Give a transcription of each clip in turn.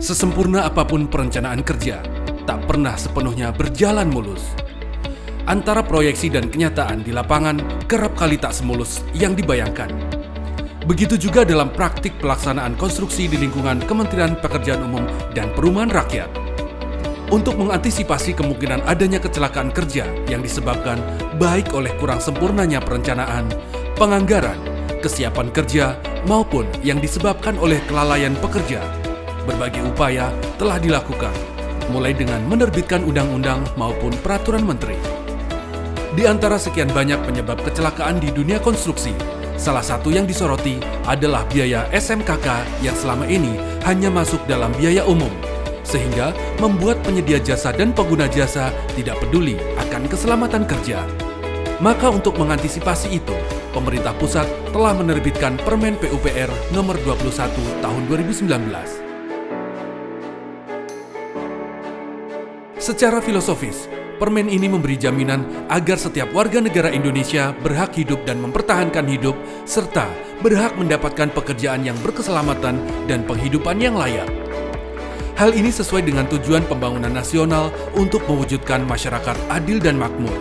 Sesempurna apapun perencanaan kerja, tak pernah sepenuhnya berjalan mulus. Antara proyeksi dan kenyataan di lapangan kerap kali tak semulus yang dibayangkan. Begitu juga dalam praktik pelaksanaan konstruksi di lingkungan Kementerian Pekerjaan Umum dan Perumahan Rakyat. Untuk mengantisipasi kemungkinan adanya kecelakaan kerja yang disebabkan baik oleh kurang sempurnanya perencanaan, penganggaran, kesiapan kerja, maupun yang disebabkan oleh kelalaian pekerja, berbagai upaya telah dilakukan, mulai dengan menerbitkan undang-undang maupun peraturan menteri. Di antara sekian banyak penyebab kecelakaan di dunia konstruksi, salah satu yang disoroti adalah biaya SMKK yang selama ini hanya masuk dalam biaya umum, sehingga membuat penyedia jasa dan pengguna jasa tidak peduli akan keselamatan kerja. Maka untuk mengantisipasi itu, pemerintah pusat telah menerbitkan Permen PUPR nomor 21 tahun 2019. Secara filosofis, permen ini memberi jaminan agar setiap warga negara Indonesia berhak hidup dan mempertahankan hidup, serta berhak mendapatkan pekerjaan yang berkeselamatan dan penghidupan yang layak. Hal ini sesuai dengan tujuan pembangunan nasional untuk mewujudkan masyarakat adil dan makmur.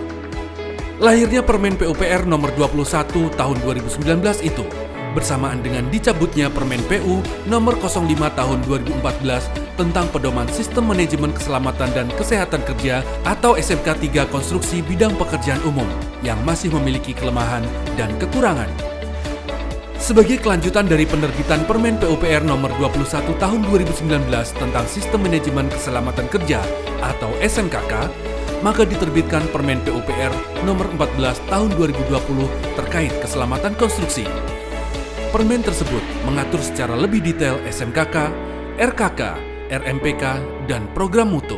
Lahirnya Permen PUPR nomor 21 tahun 2019 itu bersamaan dengan dicabutnya Permen PU nomor 05 tahun 2014 tentang pedoman sistem manajemen keselamatan dan kesehatan kerja atau SMK 3 konstruksi bidang pekerjaan umum yang masih memiliki kelemahan dan kekurangan. Sebagai kelanjutan dari penerbitan Permen PUPR nomor 21 tahun 2019 tentang sistem manajemen keselamatan kerja atau SMKK, maka diterbitkan Permen PUPR nomor 14 tahun 2020 terkait keselamatan konstruksi. Permen tersebut mengatur secara lebih detail SMKK, RKK, RMPK, dan program mutu.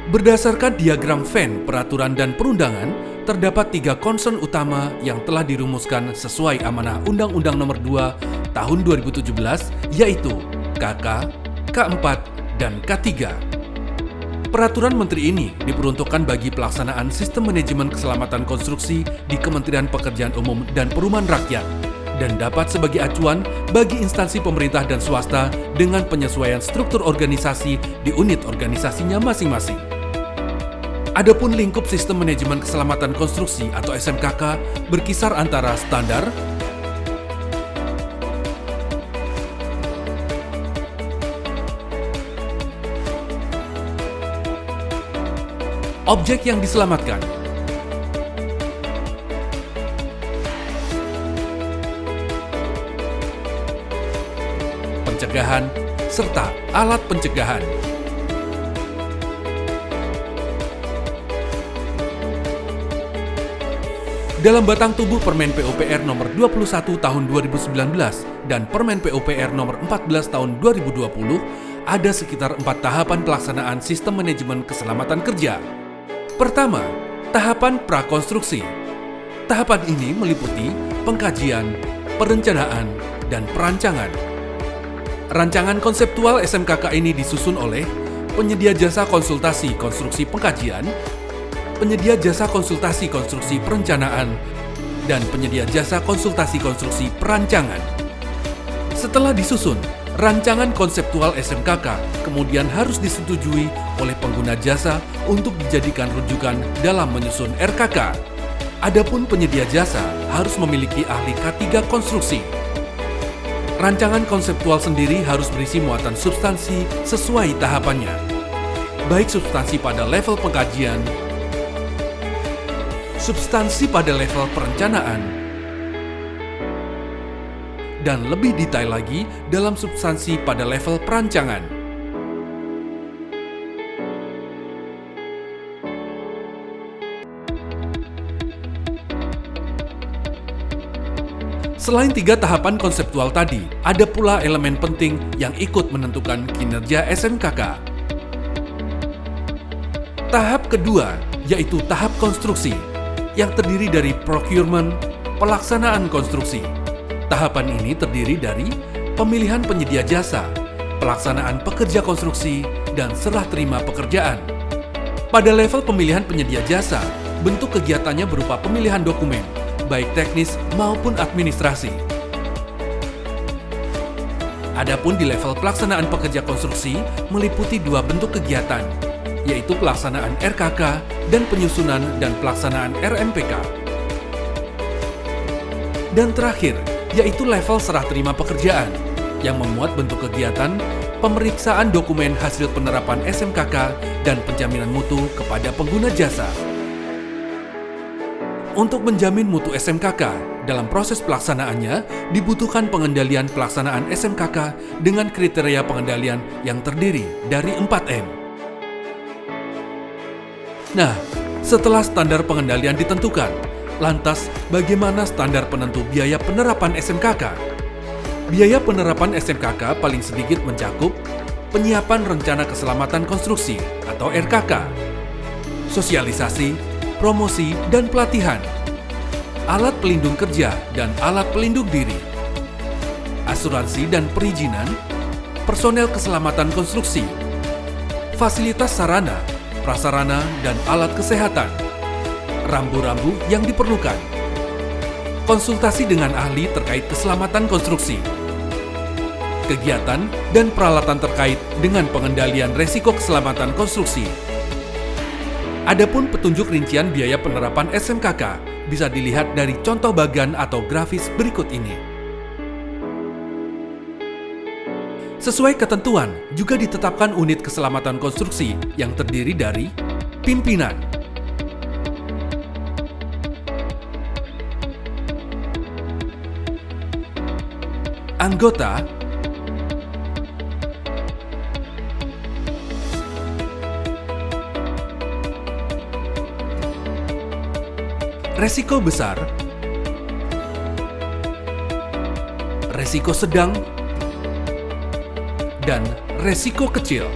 Berdasarkan diagram Venn, peraturan dan perundangan, terdapat 3 concern utama yang telah dirumuskan sesuai amanah Undang-Undang Nomor 2 Tahun 2017, yaitu KK, K4, dan K3. Peraturan Menteri ini diperuntukkan bagi pelaksanaan sistem manajemen keselamatan konstruksi di Kementerian Pekerjaan Umum dan Perumahan Rakyat, dan dapat sebagai acuan bagi instansi pemerintah dan swasta dengan penyesuaian struktur organisasi di unit organisasinya masing-masing. Adapun lingkup sistem manajemen keselamatan konstruksi atau SMKK berkisar antara standar, objek yang diselamatkan, pencegahan, serta alat pencegahan. Dalam batang tubuh Permen PUPR nomor 21 tahun 2019 dan Permen PUPR nomor 14 tahun 2020, ada sekitar 4 tahapan pelaksanaan sistem manajemen keselamatan kerja. Pertama, tahapan prakonstruksi. Tahapan ini meliputi pengkajian, perencanaan, dan perancangan. Rancangan konseptual SMKK ini disusun oleh penyedia jasa konsultasi konstruksi pengkajian, penyedia jasa konsultasi konstruksi perencanaan, dan penyedia jasa konsultasi konstruksi perancangan. Setelah disusun, rancangan konseptual SMKK kemudian harus disetujui oleh pengguna jasa untuk dijadikan rujukan dalam menyusun RKK. Adapun penyedia jasa harus memiliki ahli K3 konstruksi. Rancangan konseptual sendiri harus berisi muatan substansi sesuai tahapannya, baik substansi pada level pengkajian, substansi pada level perencanaan, dan lebih detail lagi dalam substansi pada level perancangan. Selain 3 tahapan konseptual tadi, ada pula elemen penting yang ikut menentukan kinerja SMKK. Tahap kedua, yaitu tahap konstruksi, yang terdiri dari procurement, pelaksanaan konstruksi. Tahapan ini terdiri dari pemilihan penyedia jasa, pelaksanaan pekerja konstruksi, dan serah terima pekerjaan. Pada level pemilihan penyedia jasa, bentuk kegiatannya berupa pemilihan dokumen, baik teknis maupun administrasi. Adapun di level pelaksanaan pekerja konstruksi meliputi dua bentuk kegiatan, yaitu pelaksanaan RKK dan penyusunan dan pelaksanaan RMPK. Dan terakhir, yaitu level serah terima pekerjaan, yang memuat bentuk kegiatan pemeriksaan dokumen hasil penerapan SMKK dan penjaminan mutu kepada pengguna jasa. Untuk menjamin mutu SMKK, dalam proses pelaksanaannya dibutuhkan pengendalian pelaksanaan SMKK dengan kriteria pengendalian yang terdiri dari 4M. Nah, setelah standar pengendalian ditentukan, lantas bagaimana standar penentu biaya penerapan SMKK? Biaya penerapan SMKK paling sedikit mencakup penyiapan rencana keselamatan konstruksi atau RKK, sosialisasi, promosi dan pelatihan, alat pelindung kerja dan alat pelindung diri, asuransi dan perizinan, personel keselamatan konstruksi, fasilitas sarana, prasarana dan alat kesehatan, rambu-rambu yang diperlukan, konsultasi dengan ahli terkait keselamatan konstruksi, kegiatan dan peralatan terkait dengan pengendalian resiko keselamatan konstruksi. Adapun petunjuk rincian biaya penerapan SMKK bisa dilihat dari contoh bagan atau grafis berikut ini. Sesuai ketentuan, juga ditetapkan unit keselamatan konstruksi yang terdiri dari pimpinan, anggota, resiko besar, resiko sedang, dan resiko kecil.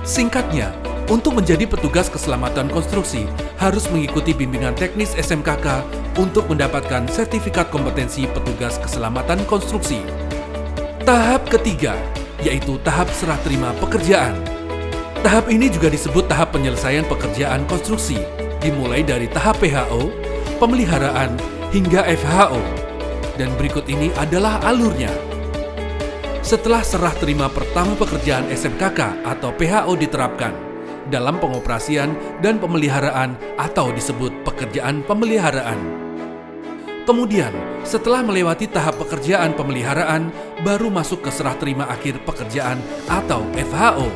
Singkatnya, untuk menjadi petugas keselamatan konstruksi harus mengikuti bimbingan teknis SMKK untuk mendapatkan sertifikat kompetensi petugas keselamatan konstruksi. Tahap ketiga, yaitu tahap serah terima pekerjaan. Tahap ini juga disebut tahap penyelesaian pekerjaan konstruksi, dimulai dari tahap PHO, pemeliharaan, hingga FHO. Dan berikut ini adalah alurnya. Setelah serah terima pertama pekerjaan SMKK atau PHO diterapkan, dalam pengoperasian dan pemeliharaan atau disebut pekerjaan pemeliharaan. Kemudian, setelah melewati tahap pekerjaan pemeliharaan, baru masuk ke serah terima akhir pekerjaan atau FHO.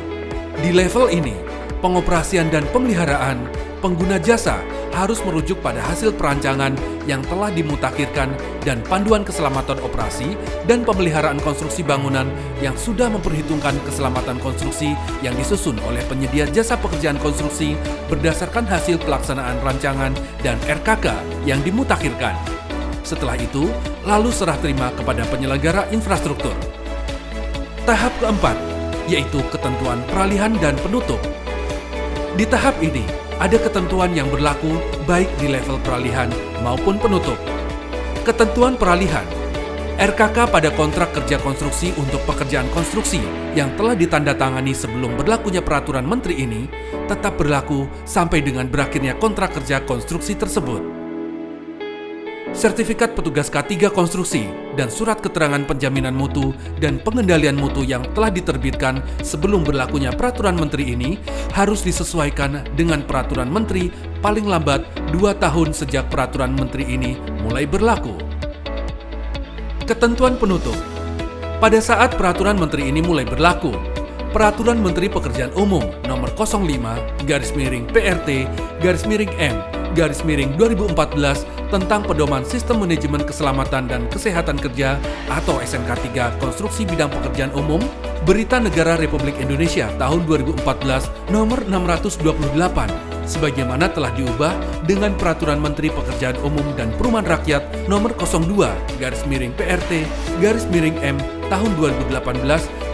Di level ini, pengoperasian dan pemeliharaan, pengguna jasa harus merujuk pada hasil perancangan yang telah dimutakhirkan dan panduan keselamatan operasi dan pemeliharaan konstruksi bangunan yang sudah memperhitungkan keselamatan konstruksi yang disusun oleh penyedia jasa pekerjaan konstruksi berdasarkan hasil pelaksanaan rancangan dan RKK yang dimutakhirkan. Setelah itu, lalu serah terima kepada penyelenggara infrastruktur. Tahap keempat, yaitu ketentuan peralihan dan penutup. Di tahap ini, ada ketentuan yang berlaku baik di level peralihan maupun penutup. Ketentuan peralihan, RKK pada kontrak kerja konstruksi untuk pekerjaan konstruksi yang telah ditandatangani sebelum berlakunya peraturan menteri ini tetap berlaku sampai dengan berakhirnya kontrak kerja konstruksi tersebut. Sertifikat petugas K3 konstruksi dan surat keterangan penjaminan mutu dan pengendalian mutu yang telah diterbitkan sebelum berlakunya peraturan menteri ini harus disesuaikan dengan peraturan menteri paling lambat 2 tahun sejak peraturan menteri ini mulai berlaku. Ketentuan penutup. Pada saat peraturan menteri ini mulai berlaku, Peraturan Menteri Pekerjaan Umum Nomor 05-PRT-M-2014 tentang Pedoman Sistem Manajemen Keselamatan dan Kesehatan Kerja atau SMK 3 Konstruksi Bidang Pekerjaan Umum, Berita Negara Republik Indonesia tahun 2014 Nomor 628 sebagaimana telah diubah dengan Peraturan Menteri Pekerjaan Umum dan Perumahan Rakyat Nomor 02-PRT-M tahun 2018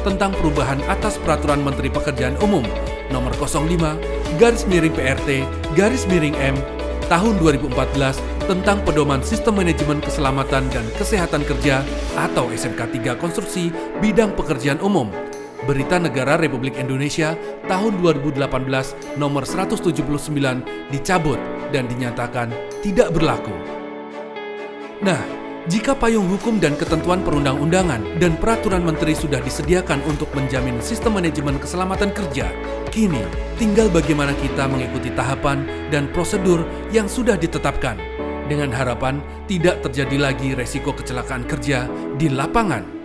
tentang perubahan atas Peraturan Menteri Pekerjaan Umum Nomor 05-PRT-M tahun 2014 tentang Pedoman Sistem Manajemen Keselamatan dan Kesehatan Kerja atau SMK 3 Konstruksi Bidang Pekerjaan Umum, Berita Negara Republik Indonesia tahun 2018 nomor 179 dicabut dan dinyatakan tidak berlaku. Nah, Jika payung hukum dan ketentuan perundang-undangan dan peraturan menteri sudah disediakan untuk menjamin sistem manajemen keselamatan kerja, kini tinggal bagaimana kita mengikuti tahapan dan prosedur yang sudah ditetapkan, dengan harapan tidak terjadi lagi resiko kecelakaan kerja di lapangan.